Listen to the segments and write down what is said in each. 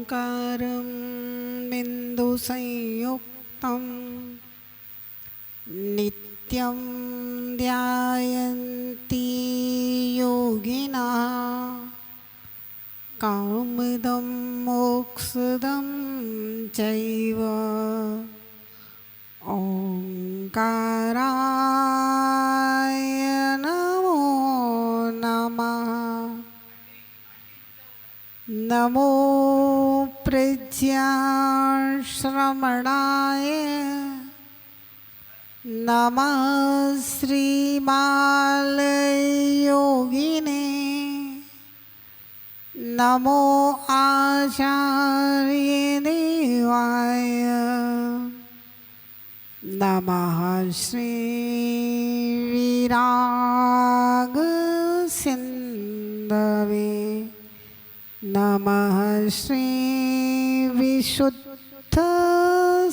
ओंकारं बिन्दुसंयुक्तं नित्यं ध्यायन्ति योगिनः कामदं मोक्षदं चैव ओंकाराय नमो नमः। नमो प्रज्ञाश्रमणाय नमः श्रीमालयोगिने नमो आचार्यदेवाय नमः श्रीविरागसिन्धवे नमः श्री विशुद्ध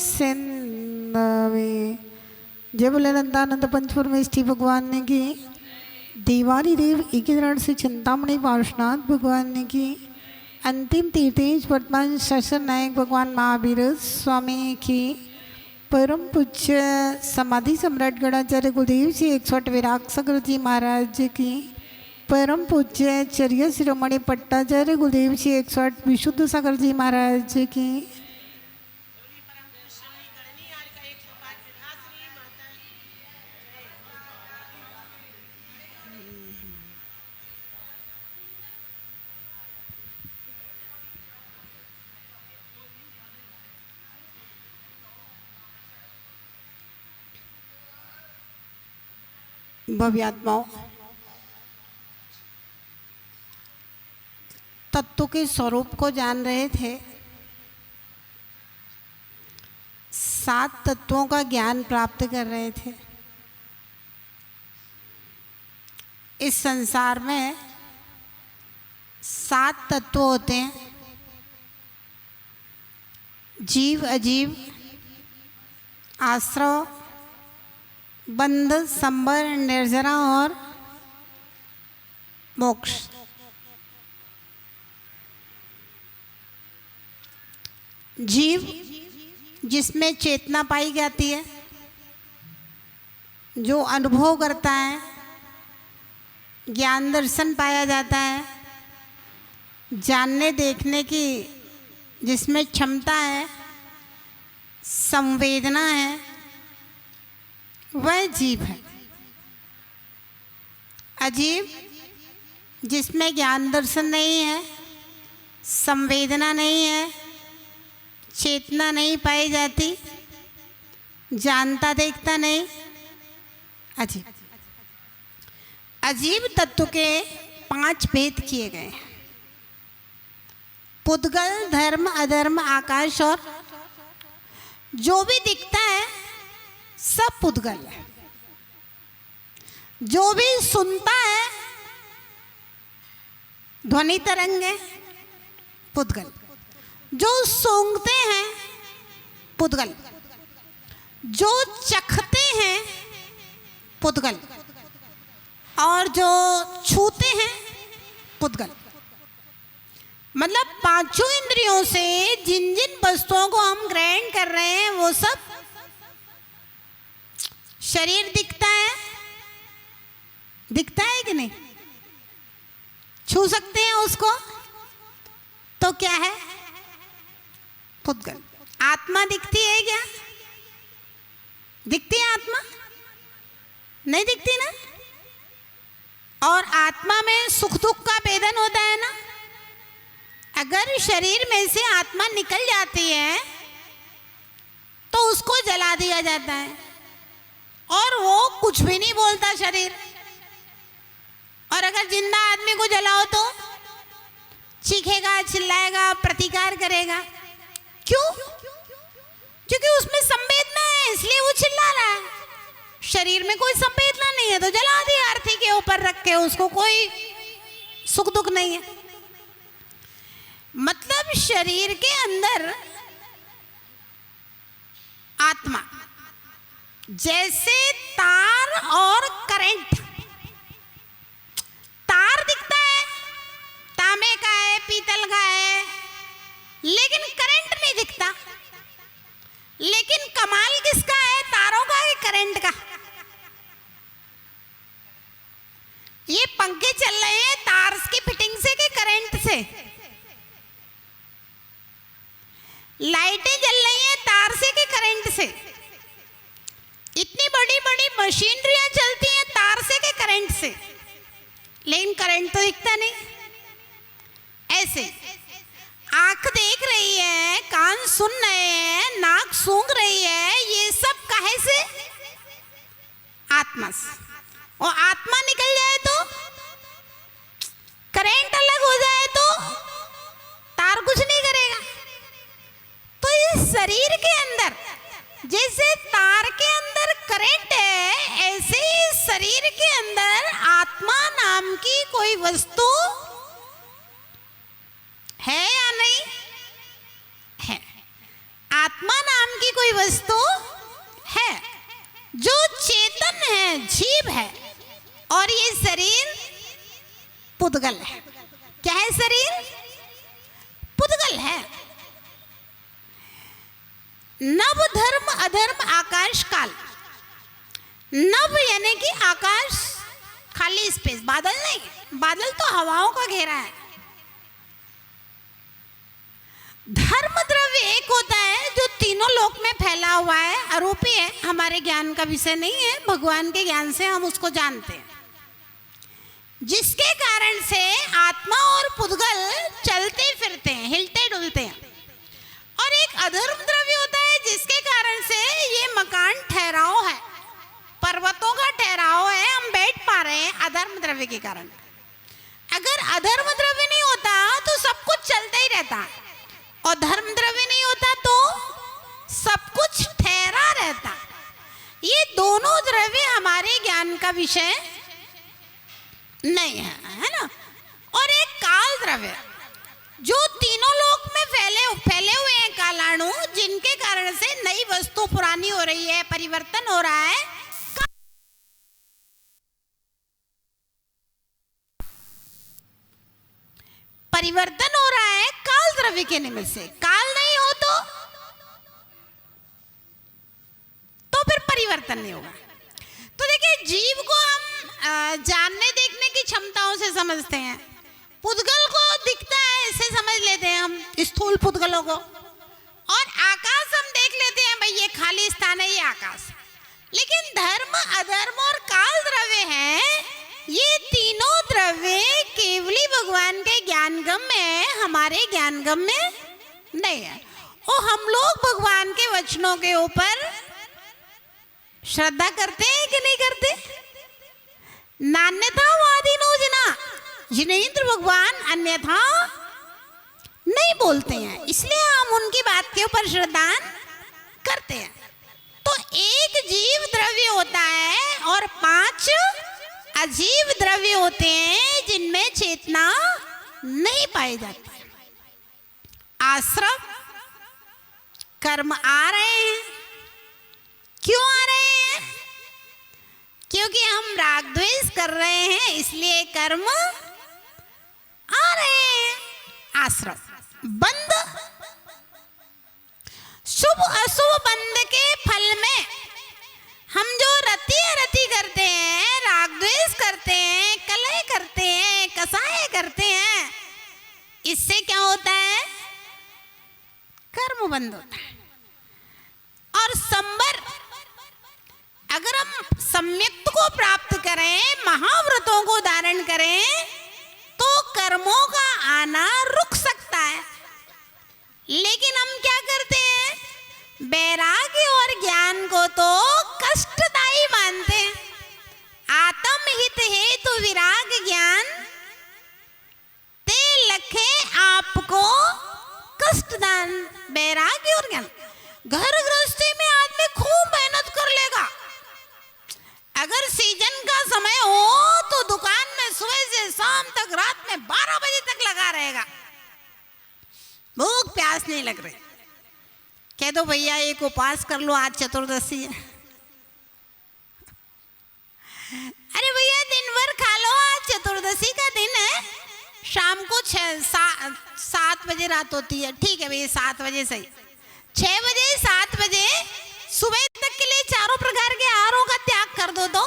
सिंधवे। जय बोले अनंतानंद पंचपरमेष्ठी भगवान ने की। देवारी देव एकीकरण से चिंतामणि पार्श्वनाथ भगवान ने की। अंतिम तीर्थेश वर्तमान शासन नायक भगवान महावीर स्वामी की। परम पूज्य समाधि सम्राट गणाचार्य गुरुदेव जी 108 विराग सागर जी महाराज की। परम पूज्य चर्य शिरोमणि पट्टाचार्य गुरुदेव जी 108 विशुद्ध सागर जी महाराज की। भव्यात्माओं, तत्व के स्वरूप को जान रहे थे। 7 तत्वों का ज्ञान प्राप्त कर रहे थे। इस संसार में 7 तत्व होते हैं: जीव, अजीव, आश्रव, बंध, संबर, निर्जरा और मोक्ष। जीव जिसमें चेतना पाई जाती है, जो अनुभव करता है, ज्ञान दर्शन पाया जाता है, जानने देखने की जिसमें क्षमता है, संवेदना है, वह जीव है। अजीव जिसमें ज्ञान दर्शन नहीं है, संवेदना नहीं है, चेतना नहीं पाई जाती, जानता देखता नहीं, अजीव। अजीव तत्व के 5 भेद किए गए हैं: पुद्गल, धर्म, अधर्म, आकाश और जो भी दिखता है सब पुद्गल है। जो भी सुनता है ध्वनि तरंग है, पुद्गल। जो सूंघते हैं पुद्गल, जो चखते हैं पुद्गल, और जो छूते हैं पुद्गल। मतलब 5 इंद्रियों से जिन जिन वस्तुओं को हम ग्रहण कर रहे हैं वो सब। शरीर दिखता है, दिखता है कि नहीं? छू सकते हैं उसको, तो क्या है? पुद्गल। आत्मा दिखती है क्या? दिखती है आत्मा? नहीं दिखती ना। और आत्मा में सुख दुख का भेदन होता है ना। अगर शरीर में से आत्मा निकल जाती है तो उसको जला दिया जाता है और वो कुछ भी नहीं बोलता शरीर। और अगर जिंदा आदमी को जलाओ तो चीखेगा, चिल्लाएगा, प्रतिकार करेगा। क्यों? क्योंकि उसमें संवेदना है, इसलिए वो चिल्ला रहा है। शरीर में कोई संवेदना नहीं है तो जला दिया अर्थी के ऊपर रख के, उसको कोई सुख दुख नहीं है। मतलब शरीर के अंदर आत्मा जैसे तार और करंट। तार दिखता है, तांबे का है, पीतल का है, लेकिन लेकिन करंट नहीं दिखता। लेकिन कमाल किसका है, तारों का कि करंट का? ये पंखे चल रहे हैं तार की फिटिंग से कि करंट से? लाइटें जल रही हैं तार से कि करंट से? इतनी बड़ी बड़ी मशीनरियां चलती हैं तार से कि करंट से? लेकिन करंट तो दिखता नहीं। ऐसे आंख देख रही है, कान सुन रहे हैं, नाक सूंघ रही है, ये सब काहे से? आत्मा से। और आत्मा निकल जाए तो, करंट अलग हो जाए तो तार कुछ नहीं करेगा। तो इस शरीर के अंदर जैसे तार के अंदर करंट है, ऐसे ही शरीर के अंदर आत्मा नाम की कोई वस्तु है या नहीं है? आत्मा नाम की कोई वस्तु है जो चेतन है, जीव है। और ये शरीर पुद्गल है। क्या है शरीर? पुद्गल है। नव धर्म अधर्म आकाश काल। नव यानी कि आकाश, खाली स्पेस, बादल नहीं, बादल तो हवाओं का घेरा है। धर्म द्रव्य एक होता है जो तीनों लोक में फैला हुआ है, आरोपी है, हमारे ज्ञान का विषय नहीं है, भगवान के ज्ञान से हम उसको जानते हैं। जिसके कारण से आत्मा और पुद्गल चलते फिरते हैं, हिलते डुलते हैं। और एक अधर्म द्रव्य होता है जिसके कारण से ये मकान ठहराव है, पर्वतों का ठहराव है, हम बैठ पा रहे हैं अधर्म द्रव्य के कारण। अगर अधर्म द्रव्य नहीं होता तो सब कुछ चलता ही रहता, और धर्म द्रव्य नहीं होता तो सब कुछ ठहरा रहता। ये दोनों द्रव्य हमारे ज्ञान का विषय नहीं है, है ना। और एक काल द्रव्य जो तीनों लोक में फैले हुए हैं, कालाणु, जिनके कारण से नई वस्तु पुरानी हो रही है, परिवर्तन हो रहा है। परिवर्तन हो रहा है काल द्रव्य के निमित्त से। काल नहीं हो तो फिर परिवर्तन नहीं होगा। तो देखिए, जीव को हम जानने देखने की क्षमताओं से समझते हैं। पुद्गल को दिखता है, इससे समझ लेते हैं हम स्थूल पुद्गलों को। और आकाश हम देख लेते हैं, भाई ये खाली स्थान है, ये आकाश। लेकिन धर्म अधर्म और काल द्रव्य है, ये तीनों द्रव्य केवली भगवान के ज्ञानगम में है, हमारे ज्ञानगम में नहीं है। और हम लोग भगवान के वचनों के ऊपर श्रद्धा करते हैं कि नहीं करते? नान्यथावादिनो जना, जिनेंद्र भगवान अन्यथा नहीं बोलते हैं, इसलिए हम उनकी बात के ऊपर श्रद्धा करते हैं। तो एक जीव द्रव्य होता है और 5 अजीव द्रव्य होते हैं जिनमें चेतना नहीं पाई जाती। आश्रम कर्म आ रहे हैं। क्यों आ रहे हैं? क्योंकि हम राग द्वेष कर रहे हैं, इसलिए कर्म आ रहे हैं। आश्रम बंध, शुभ अशुभ बंध के फल में हम जो रति करते हैं, राग द्वेष करते हैं, कलह करते हैं, कसाय करते हैं, इससे क्या होता है? कर्म बंध होता है। और संबर, अगर हम सम्यक्त को प्राप्त करें, महाव्रतों को धारण करें, तो कर्मों का आना रुक सकता है। लेकिन हम क्या करते हैं? वैराग्य और ज्ञान को तो कष्टदायी मानते हैं। आत्महित हेतु विराग ज्ञान ते लखे आपको कष्टदान। वैराग्य और ज्ञान, घर गृहस्थी में आदमी खूब मेहनत कर लेगा। अगर सीजन का समय हो तो दुकान में सुबह से शाम तक, रात में 12 बजे तक लगा रहेगा। भूख प्यास नहीं लग रही, कह दो भैया एक उपवास कर लो, आज चतुर्दशी है। अरे भैया दिन भर खा लो, आज चतुर्दशी का दिन है, शाम को 7 बजे रात होती है, ठीक है भैया 7 बजे सही, 6 बजे 7 बजे सुबह तक के लिए चारों प्रकार के आहारों का त्याग कर दो तो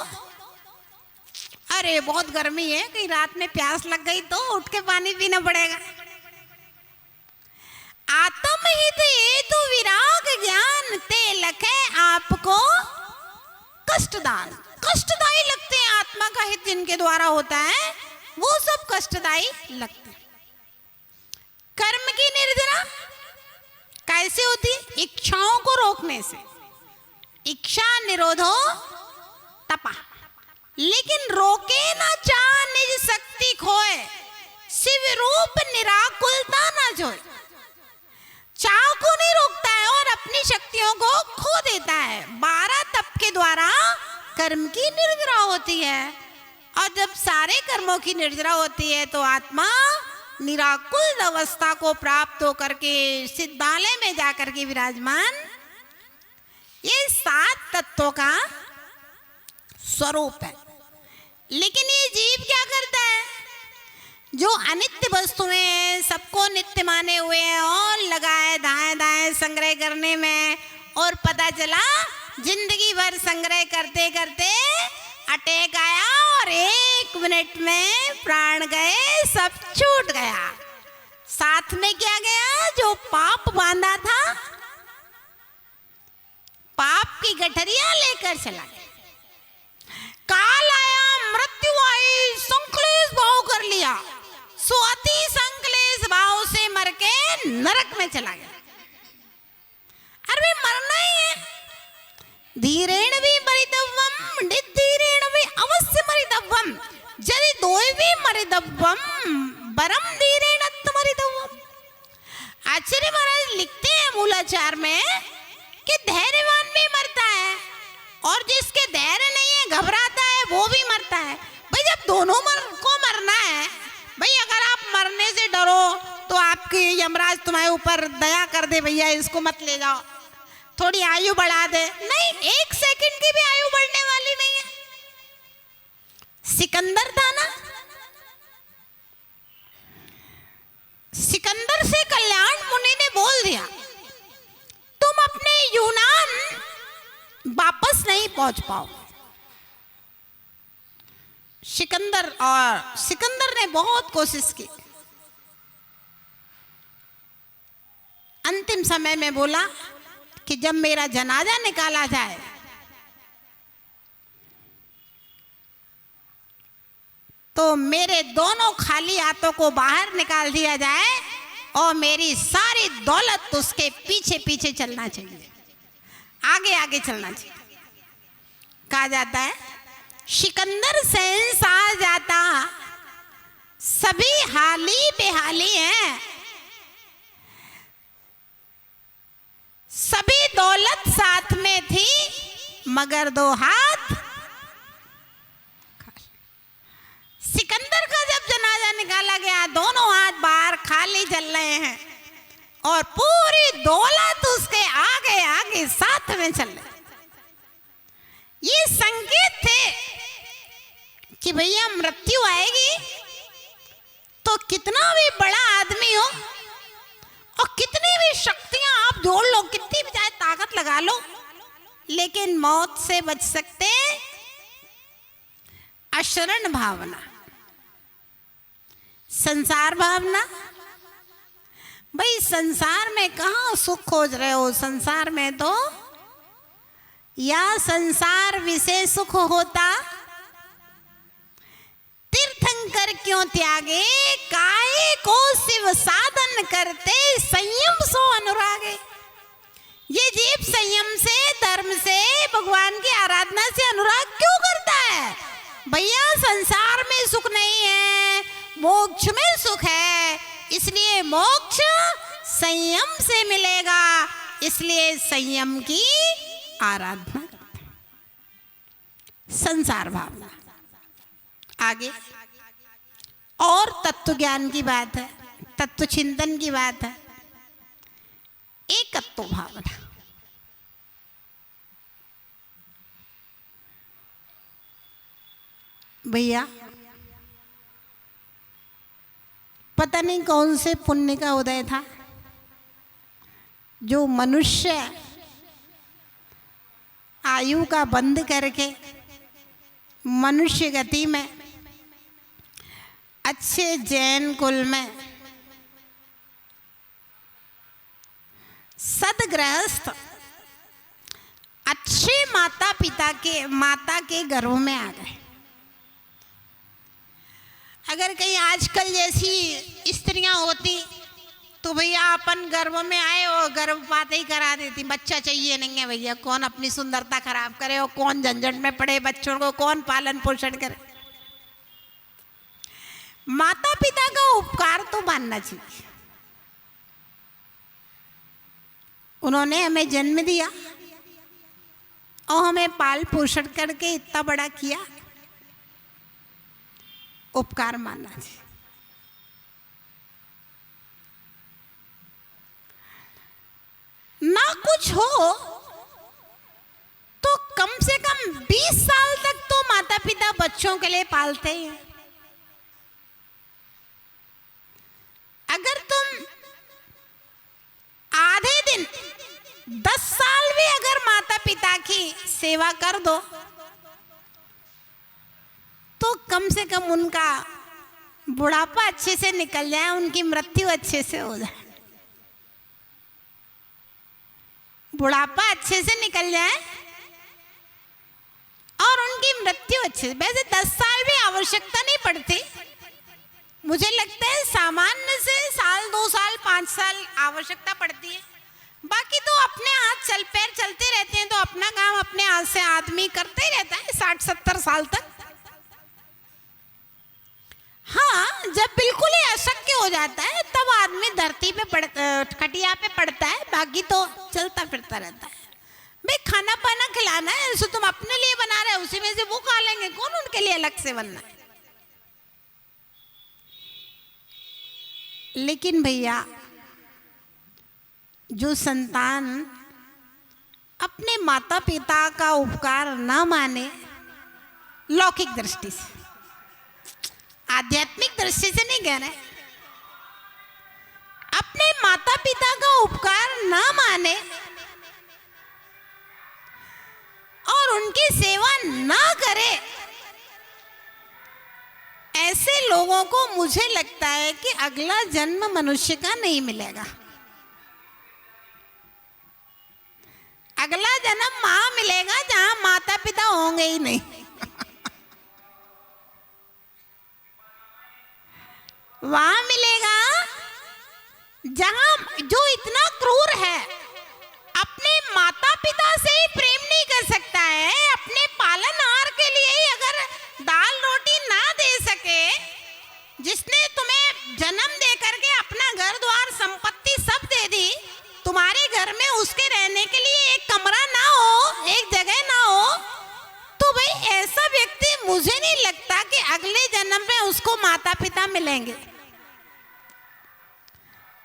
अरे बहुत गर्मी है, कहीं रात में प्यास लग गई तो उठ के पानी पीना पड़ेगा। आत्महित हेतु विराग ज्ञान ते लखे आपको कष्टदान। कष्टदायी लगते हैं, आत्मा का हित जिनके द्वारा होता है वो सब कष्टदायी लगते हैं। कर्म की निर्जरा कैसे होती? इच्छाओं को रोकने से। इच्छा निरोधो तपा, लेकिन रोके ना चाह निज शक्ति खोए, शिव रूप निराकुलता ना जोए। चाह को नहीं रोकता है और अपनी शक्तियों को खो देता है। 12 तप के द्वारा कर्म की निर्जरा होती है, और जब सारे कर्मों की निर्जरा होती है तो आत्मा निराकुल अवस्था को प्राप्त होकर के सिद्धालय में जाकर के विराजमान। ये 7 तत्वों का स्वरूप है। लेकिन ये जीव क्या करता है? जो अनित्य वस्तुएं हैं सबको नित्य माने हुए हैं और लगाए दाएं दाएं संग्रह करने में, और पता चला जिंदगी भर संग्रह करते करते अटैक आया और 1 मिनट में प्राण गए, सब छूट गया। साथ में क्या गया? जो पाप बांधा था, पाप की गठरिया लेकर चला गया। काल आया, मृत्यु आई, संक्लेश भाव कर लिया, सो अति संक्लेश भाव से मर के नरक में चला गया। अरे मरना ही है। धीरेण भी मरितव्यम, निधीरेण भी अवश्य मरितव्यम, यदि दोय भी मरितव्यम, परम धीरेण मरितव्यम। आचार्य महाराज लिखते हैं मूलाचार में कि धैर्यवान भी मरता है और जिसके धैर्य नहीं है, घबराता है, वो भी मरता है। भाई जब दोनों को मरना है, भाई अगर आप मरने से डरो तो आपके यमराज तुम्हारे ऊपर दया कर दे, भैया इसको मत ले जाओ, थोड़ी आयु बढ़ा दे। नहीं, 1 सेकंड की भी आयु बढ़ने वाली नहीं है। सिकंदर था ना, सिकंदर से कल्याण मुनि ने बोल दिया तुम अपने यूनान वापस नहीं पहुंच पाओ। सिकंदर ने बहुत कोशिश की, अंतिम समय में बोला कि जब मेरा जनाजा निकाला जाए तो मेरे दोनों खाली हाथों को बाहर निकाल दिया जाए और मेरी सारी दौलत उसके पीछे पीछे चलना चाहिए, आगे आगे चलना चाहिए। कहा जाता है सिकंदर शहंशाह जाता, सभी हाली बेहाली हैं, सभी दौलत साथ में थी मगर 2 हाथ। सिकंदर का जब जनाजा निकाला गया, दोनों हाथ बाहर खाली चल रहे हैं और पूरी दौलत उसके आगे आगे साथ में चल रही। ये संकेत थे कि भैया मृत्यु आएगी तो कितना भी बड़ा आदमी हो और कितनी भी शक्तियां आप जोड़ लो, कितनी भी चाहे ताकत लगा लो, लेकिन मौत से बच सकते अशरण भावना, संसार भावना। भाई संसार में कहाँ सुख खोज रहे हो? संसार में तो या संसार विषय सुख होता, तीर्थंकर क्यों त्यागे, काहे को शिव साधन करते, संयम सो अनुरागे। ये जीव संयम से, धर्म से, भगवान की आराधना से अनुराग क्यों करता है? भैया संसार में सुख नहीं है, मोक्ष में सुख है, इसलिए मोक्ष संयम से मिलेगा, इसलिए संयम की आराधना करते हैं। संसार भावना। आगे और तत्व ज्ञान की बात है, तत्व चिंतन की बात है। एकत्व भावना। भैया पता नहीं कौन से पुण्य का उदय था, जो मनुष्य आयु का बंद करके मनुष्य गति में अच्छे जैन कुल में सदगृहस्थ अच्छे माता के गर्भ में आ गए। अगर कहीं आजकल जैसी स्त्रियां होती तो भैया अपन गर्भ में आए और गर्भपात ही करा देती, बच्चा चाहिए नहीं है भैया, कौन अपनी सुंदरता खराब करे और कौन झंझट में पड़े, बच्चों को कौन पालन पोषण करे। माता पिता का उपकार तो मानना चाहिए। उन्होंने हमें जन्म दिया और हमें पाल पोषण करके इतना बड़ा किया, उपकार मानना चाहिए। ना कुछ हो तो कम से कम 20 साल तक तो माता पिता बच्चों के लिए पालते हैं। अगर तुम आधे दिन 10 साल भी अगर माता पिता की सेवा कर दो तो कम से कम उनका बुढ़ापा अच्छे से निकल जाए, उनकी मृत्यु अच्छे से हो जाए, बुढ़ापा अच्छे से निकल जाए और उनकी मृत्यु अच्छे से। वैसे 10 साल भी आवश्यकता नहीं पड़ती, मुझे लगता है सामान्य से साल 2 साल 5 साल आवश्यकता पड़ती है। बाकी तो अपने हाथ चल पैर चलते रहते हैं, तो अपना काम अपने हाथ से आदमी करते ही रहता है 60-70 साल तक। हाँ, जब बिल्कुल ही अशक्य हो जाता है तब आदमी धरती पे खटिया पे पड़ता है, बाकी तो चलता फिरता रहता है। भाई खाना पाना खिलाना है, तो तुम अपने लिए बना रहे हो, उसी में से वो खा लेंगे, कौन उनके लिए अलग से बनना है। लेकिन भैया जो संतान अपने माता पिता का उपकार ना माने, लौकिक दृष्टि से, आध्यात्मिक दृष्टि से नहीं कह रहे, अपने माता पिता का उपकार ना माने और उनकी सेवा ना करे, ऐसे लोगों को मुझे लगता है कि अगला जन्म मनुष्य का नहीं मिलेगा। अगला जन्म वहां मिलेगा जहां माता पिता होंगे ही नहीं। वहां मिलेगा जहां जो इतना क्रूर है, अपने माता पिता से ही प्रेम नहीं कर सकता है, अपने पालनहार के लिए ही अगर दाल रोटी ना दे सके, जिसने तुम्हें जन्म दे करके अपना घर द्वार संपत्ति सब दे दी, तुम्हारे घर में उसके रहने के लिए एक कमरा ना हो, एक जगह ना हो, तो भाई ऐसा व्यक्ति मुझे नहीं लगता कि अगले जन्म में उसको माता पिता मिलेंगे।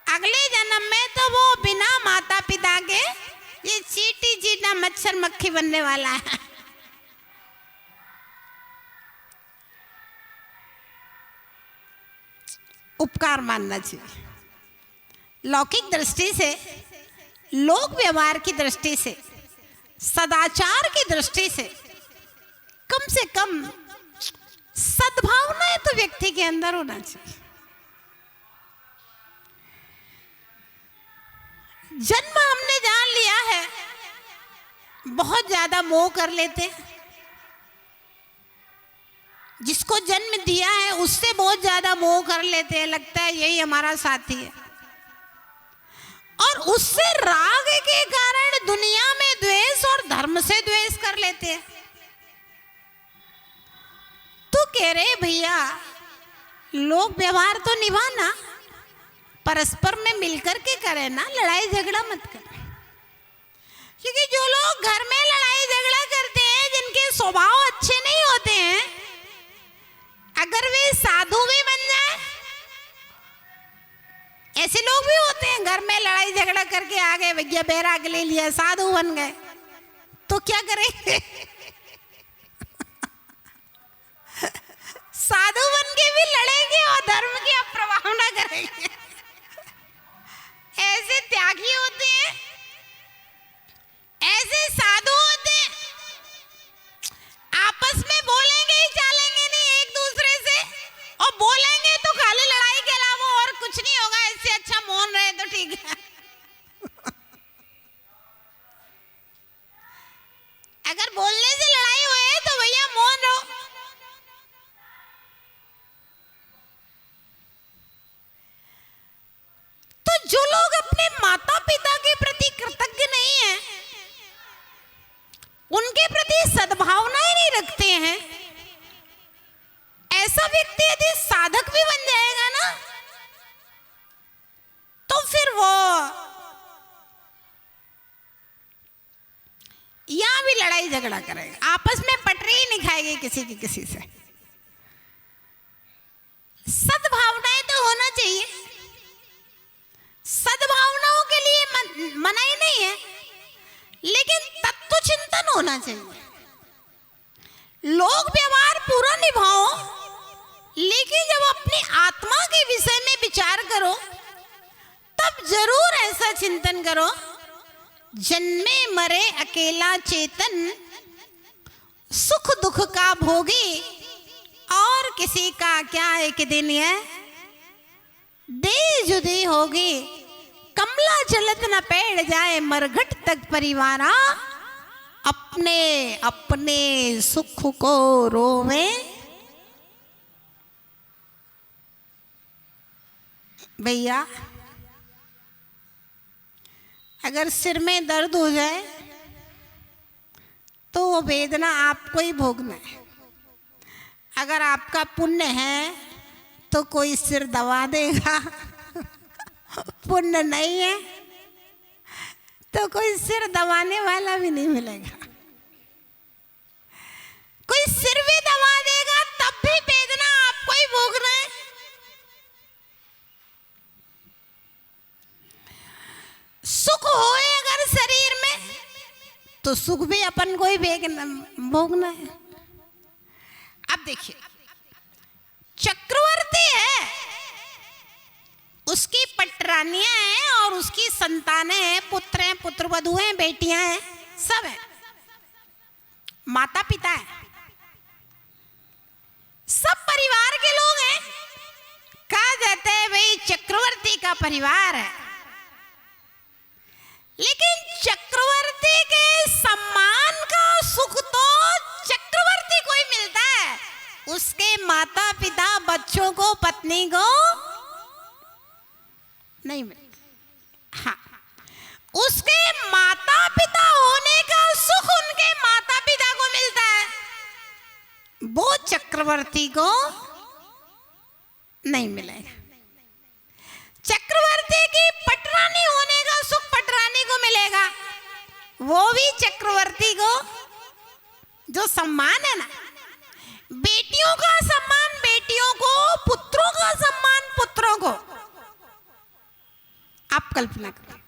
अगले जन्म में तो वो बिना माता पिता के ये चीटी चीटा मच्छर मक्खी बनने वाला है। उपकार मानना चाहिए। लौकिक दृष्टि से, लोक व्यवहार की दृष्टि से, सदाचार की दृष्टि से कम से कम सद्भावना तो व्यक्ति के अंदर होना चाहिए। जन्म हमने जान लिया है, बहुत ज्यादा मोह कर लेते हैं। जिसको जन्म दिया है उससे बहुत ज्यादा मोह कर लेते हैं, लगता है यही हमारा साथी है, और उससे राग के कारण दुनिया में द्वेष और धर्म से द्वेष कर लेते हैं। तो कह रहे भैया लोक व्यवहार तो निभाना, परस्पर में मिलकर के करे ना, लड़ाई झगड़ा मत कर। क्योंकि जो लोग घर में लड़ाई झगड़ा करते हैं, जिनके स्वभाव अच्छे नहीं होते हैं, अगर वे साधु भी बन जाए, ऐसे लोग भी होते हैं घर में लड़ाई झगड़ा करके आ गए, भैया बैराग ले लिया, साधु बन गए, तो क्या करेंगे? साधु बन के भी लड़ेंगे और धर्म की अप्रवाहना करेंगे। ऐसे त्यागी होते हैं, ऐसे साधु होते हैं। आपस में बोलेंगे ही चालेंगे नहीं एक दूसरे से, और बोलेंगे तो खाली लड़ाई के अलावा और कुछ नहीं होगा। इससे अच्छा मौन रहे तो ठीक है। अगर बोलने से लड़ाई हुए तो भैया मौन रहो। तो जो लोग अपने माता पिता के प्रति कृतज्ञ नहीं हैं, उनके प्रति सद्भावनाएं नहीं रखते हैं, ऐसा व्यक्ति यदि साधक भी बन जाएगा ना, तो फिर वो यहां भी लड़ाई झगड़ा करेगा, आपस में पटरी ही नहीं खाएगी किसी की किसी से। सद्भावनाएं तो होना चाहिए, सद्भावनाओं के लिए मनाही नहीं है, लेकिन तत्व चिंतन होना चाहिए। लोक व्यवहार पूरा निभाओ, लेकिन जब अपनी आत्मा के विषय में विचार करो तब जरूर ऐसा चिंतन करो, जन्मे मरे अकेला चेतन, सुख दुख का भोगी, और किसी का क्या एक दिन यह दे जुदी होगी। कमला चलत न पेड़ जाए मरघट तक परिवारा, अपने अपने सुख को रोवे। भैया अगर सिर में दर्द हो जाए तो वो वेदना आपको ही भोगना है। अगर आपका पुण्य है तो कोई सिर दबा देगा, पुण्य नहीं है तो कोई सिर दबाने वाला भी नहीं मिलेगा। कोई सिर भी दबा देगा तब भी वेदना आपको ही भोगना है। सुख होए अगर शरीर में तो सुख भी अपन को ही भोगना है। अब देखिए, चक्रवर्ती है, उसकी पटरानियां हैं और उसकी संतानें हैं, पुत्र हैं, पुत्रवधू हैं, बेटियां हैं, सब है, माता पिता है, सब परिवार के लोग हैं। कहा जाता है भाई चक्रवर्ती का परिवार है, लेकिन चक्रवर्ती के सम्मान का सुख तो चक्रवर्ती को ही मिलता है, उसके माता पिता, बच्चों को, पत्नी को नहीं मिलेगा। हाँ, उसके माता पिता होने का सुख उनके माता पिता को मिलता है, वो चक्रवर्ती को नहीं मिलेगा। चक्रवर्ती की पटरानी होने का सुख पटरानी को मिलेगा, वो भी चक्रवर्ती को जो सम्मान है ना, बेटियों का सम्मान बेटियों को, पुत्रों का सम्मान पुत्रों को। आप कल्पना करें,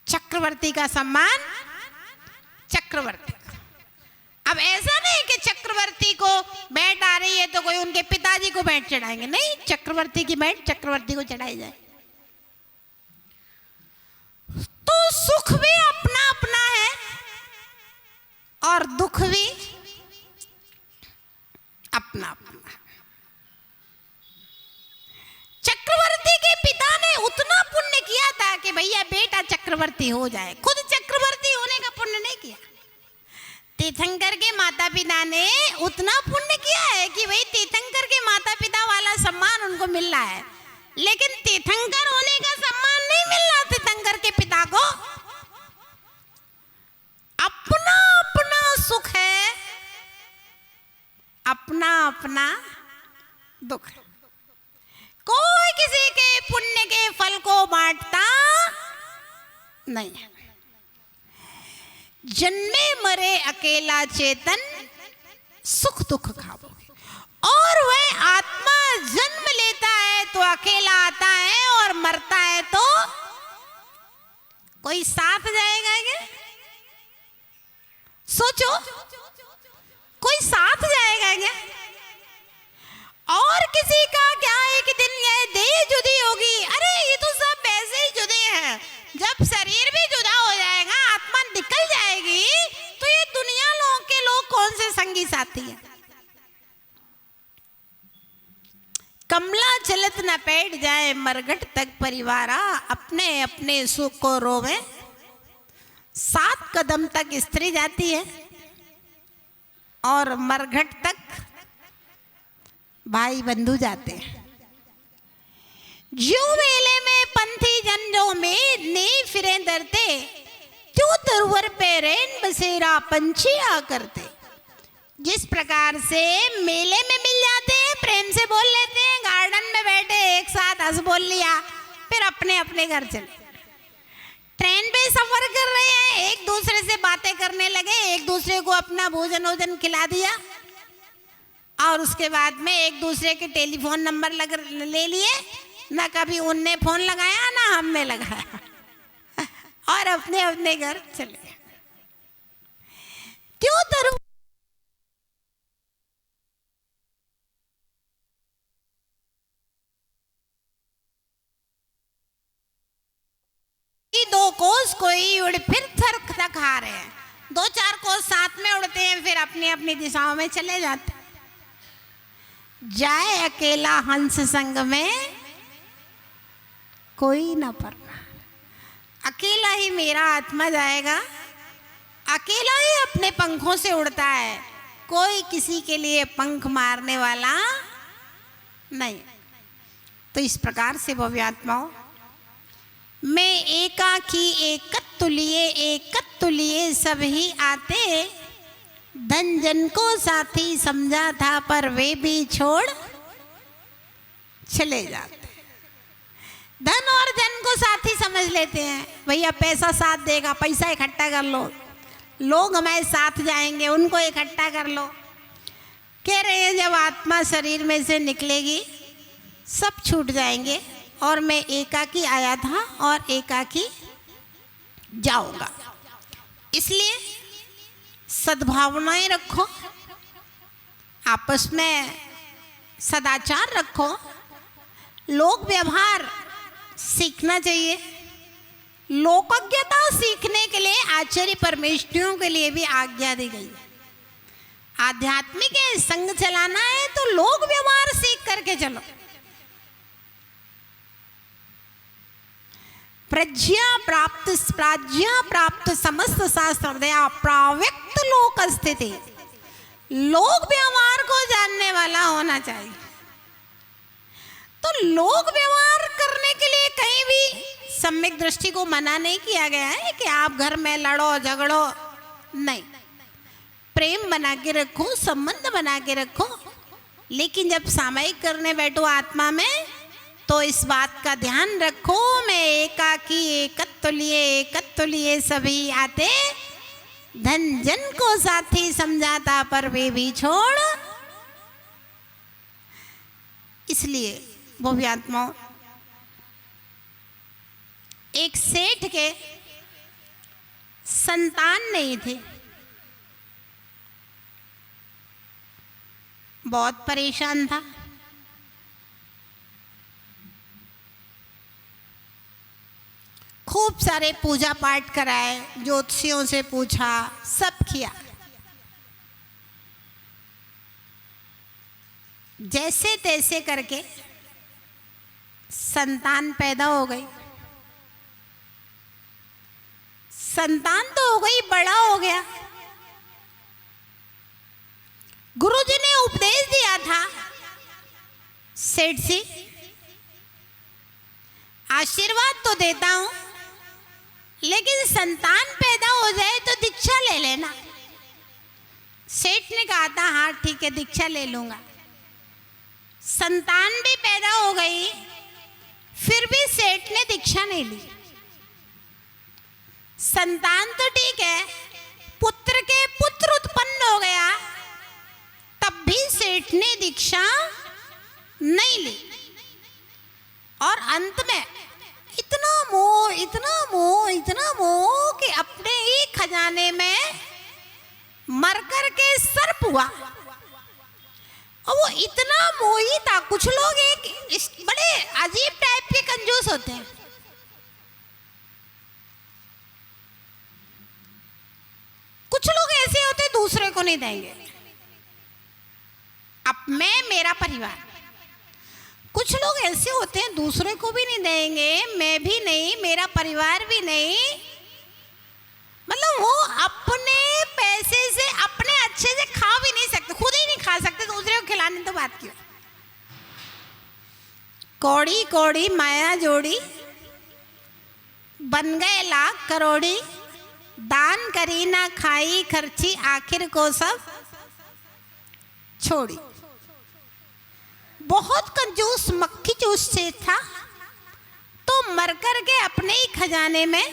चक्रवर्ती का सम्मान चक्रवर्ती को। अब ऐसा नहीं कि चक्रवर्ती को भेंट आ रही है तो कोई उनके पिताजी को भेंट चढ़ाएंगे, नहीं, चक्रवर्ती की भेंट चक्रवर्ती को चढ़ाई जाए। तो सुख भी अपना अपना है और दुख भी अपना अपना है। चक्रवर्ती के पिता ने उतना पुण्य किया था कि भैया बेटा चक्रवर्ती हो जाए, खुद चक्रवर्ती होने का पुण्य नहीं किया। तीर्थंकर के माता पिता ने उतना पुण्य किया है कि भाई तीर्थंकर के माता पिता वाला सम्मान उनको मिल रहा है, लेकिन तीर्थंकर होने का सम्मान नहीं मिल रहा तीर्थंकर के पिता को। अपना अपना सुख है, अपना अपना दुख है। कोई किसी के पुण्य के फल को बांटता नहीं है। जन्मे मरे अकेला चेतन, सुख दुख खाओगे। और वह आत्मा जन्म लेता है तो अकेला आता है और मरता है तो कोई साथ जाएगा क्या? सोचो, कोई साथ जाएगा क्या? और किसी का क्या एक दिन ये देह जुदी होगी। अरे ये तो सब वैसे ही जुदे हैं। जब शरीर भी जुदा हो जाएगा, आत्मा निकल जाएगी, तो ये दुनिया के लोग कौन से संगी साथी हैं। कमला चलत न बैठ जाए मरघट तक परिवारा, अपने अपने सुख को रोवे। 7 कदम तक स्त्री जाती है और मरघट तक भाई बंधु जाते हैं। जो मेले में पंथी जन जो में ने फिरे डरते, क्यों तरवर पे रेन बसेरा पंछी आ करते। जिस प्रकार से मेले में मिल जाते हैं, प्रेम से बोल लेते हैं, गार्डन में बैठे एक साथ हंस बोल लिया, फिर अपने अपने घर चले। ट्रेन पे सफर कर रहे हैं, एक दूसरे से बातें करने लगे, एक दूसरे को अपना भोजन वोजन खिला दिया और उसके बाद में एक दूसरे के टेलीफोन नंबर ले लिए। ना कभी उनने फोन लगाया ना हमने लगाया और अपने अपने घर चले गए। क्यों तरु दो कोस कोई उड़ फिर थर तक आ रहे हैं, 2-4 कोस साथ में उड़ते हैं, फिर अपनी अपनी दिशाओं में चले जाते हैं। जाए अकेला हंस संग में कोई ना परना। अकेला ही मेरा आत्मा जाएगा, अकेला ही अपने पंखों से उड़ता है, कोई किसी के लिए पंख मारने वाला नहीं। तो इस प्रकार से भव्य आत्माओं, मैं एकाकी एकत्तुलिए सब ही आते, धन जन को साथी समझा था पर वे भी छोड़ चले जाते। धन और जन को साथी समझ लेते हैं, भैया पैसा साथ देगा, पैसा इकट्ठा कर लो, लोग हमारे साथ जाएंगे, उनको इकट्ठा कर लो। कह रहे हैं जब आत्मा शरीर में से निकलेगी सब छूट जाएंगे और मैं एकाकी आया था और एकाकी जाऊंगा। इसलिए सद्भावनाएं रखो, आपस में सदाचार रखो, लोक व्यवहार सीखना चाहिए। लोकज्ञता सीखने के लिए आचार्य परमेष्ठियों के लिए भी आज्ञा दी गई। आध्यात्मिक है, संग चलाना है तो लोक व्यवहार सीख करके चलो। प्राज्ञा प्राप्त समस्त शास्त्र प्राव्यक्त लोक स्थिति। लोक व्यवहार को जानने वाला होना चाहिए। तो लोक व्यवहार करने के लिए कहीं भी सम्यक दृष्टि को मना नहीं किया गया है कि आप घर में लड़ो झगड़ो, नहीं। प्रेम बना के रखो, संबंध बना के रखो, लेकिन जब सामयिक करने बैठो आत्मा में तो इस बात का ध्यान रखो, मैं एकाकी एकत्तुलिए सभी आते, धन जन को साथी समझाता पर वे भी छोड़। इसलिए भव्य आत्माओं, एक सेठ के संतान नहीं थे, बहुत परेशान था। खूब सारे पूजा पाठ कराए, ज्योतिषियों से पूछा, सब किया। जैसे तैसे करके संतान पैदा हो गई। संतान तो हो गई, बड़ा हो गया। गुरुजी ने उपदेश दिया था, सेठ जी आशीर्वाद तो देता हूं, लेकिन संतान पैदा हो जाए तो दीक्षा ले लेना। सेठ ने कहा था हाँ ठीक है, दीक्षा ले लूंगा। संतान भी पैदा हो गई, फिर भी सेठ ने दीक्षा नहीं ली। संतान तो ठीक है, पुत्र के पुत्र उत्पन्न हो गया, तब भी सेठ ने दीक्षा नहीं ली। और अंत में इतना मोह कि अपने ही खजाने में मर कर के सर्प हुआ और वो इतना मोही था। कुछ लोग बड़े अजीब टाइप के कंजूस होते हैं। कुछ लोग ऐसे होते हैं दूसरे को नहीं देंगे। अब मेरा परिवार, कुछ लोग ऐसे होते हैं दूसरे को भी नहीं देंगे, मैं भी नहीं, मेरा परिवार भी नहीं। मतलब वो अपने पैसे से अपने अच्छे से खा भी नहीं सकते, खुद ही नहीं खा सकते, दूसरे को खिलाने तो बात क्यों। कौड़ी कौड़ी माया जोड़ी, बन गए लाख करोड़ी, दान करी ना खाई खर्ची, आखिर को सब छोड़ी। बहुत कंजूस मक्खी चूस से था, तो मर कर के अपने ही खजाने में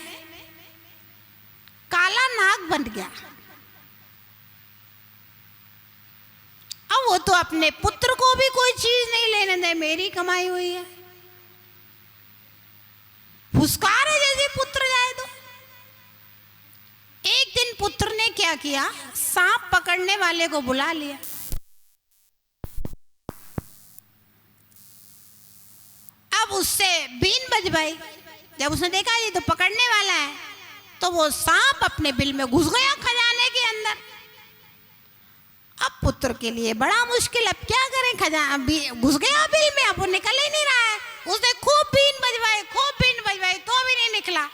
काला नाग बन गया। अब वो तो अपने पुत्र को भी कोई चीज नहीं लेने दे, मेरी कमाई हुई है, फुसकार है जैसे पुत्र जाए तो। एक दिन पुत्र ने क्या किया, सांप पकड़ने वाले को बुला लिया। अब उससे बीन बजवाई। जब उसने देखा ये तो पकड़ने वाला है, तो वो सांप अपने बिल में घुस गया खजाने के अंदर। अब पुत्र के लिए बड़ा मुश्किल, अब क्या करें, खजाना घुस गया बिल में, अब वो निकल ही नहीं रहा है। उसने खूब बीन बजवाई, तो भी नहीं निकला।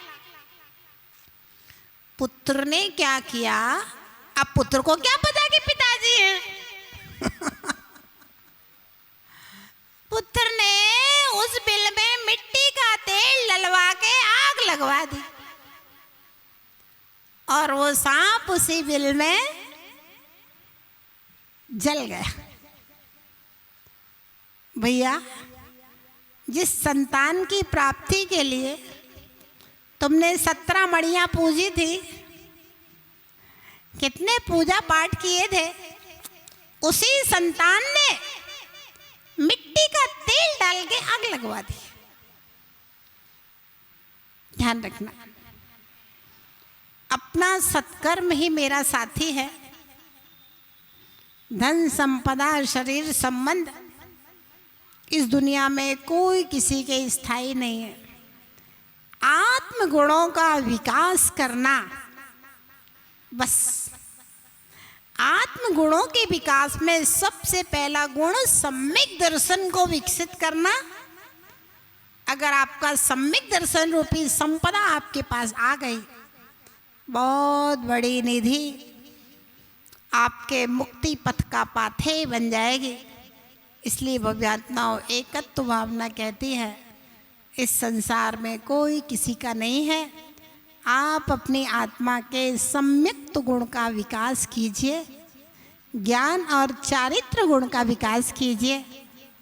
पुत्र ने क्या किया, अब पुत्र को क्या पता कि पिताजी हैं। पुत्र ने उस बिल में मिट्टी का तेल डलवा के आग लगवा दी, और वो सांप उसी बिल में जल गया। भैया, जिस संतान की प्राप्ति के लिए तुमने 17 मड़ियां पूजी थी, कितने पूजा पाठ किए थे, उसी संतान ने मिट्टी का तेल डाल के आग लगवा दी। ध्यान रखना, अपना सत्कर्म ही मेरा साथी है। धन संपदा शरीर संबंध इस दुनिया में कोई किसी के स्थायी नहीं है। आत्म गुणों का विकास करना, बस आत्म गुणों के विकास में सबसे पहला गुण सम्यक दर्शन को विकसित करना। अगर आपका सम्यक दर्शन रूपी संपदा आपके पास आ गई, बहुत बड़ी निधि आपके मुक्ति पथ का पाथेय बन जाएगी। इसलिए भव्यात्माओं, एकत्व भावना कहती है इस संसार में कोई किसी का नहीं है। आप अपनी आत्मा के सम्यक गुण का विकास कीजिए, ज्ञान और चारित्र गुण का विकास कीजिए,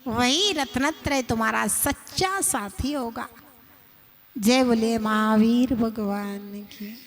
वही रत्नत्रय तुम्हारा सच्चा साथी होगा। जय बोले महावीर भगवान की।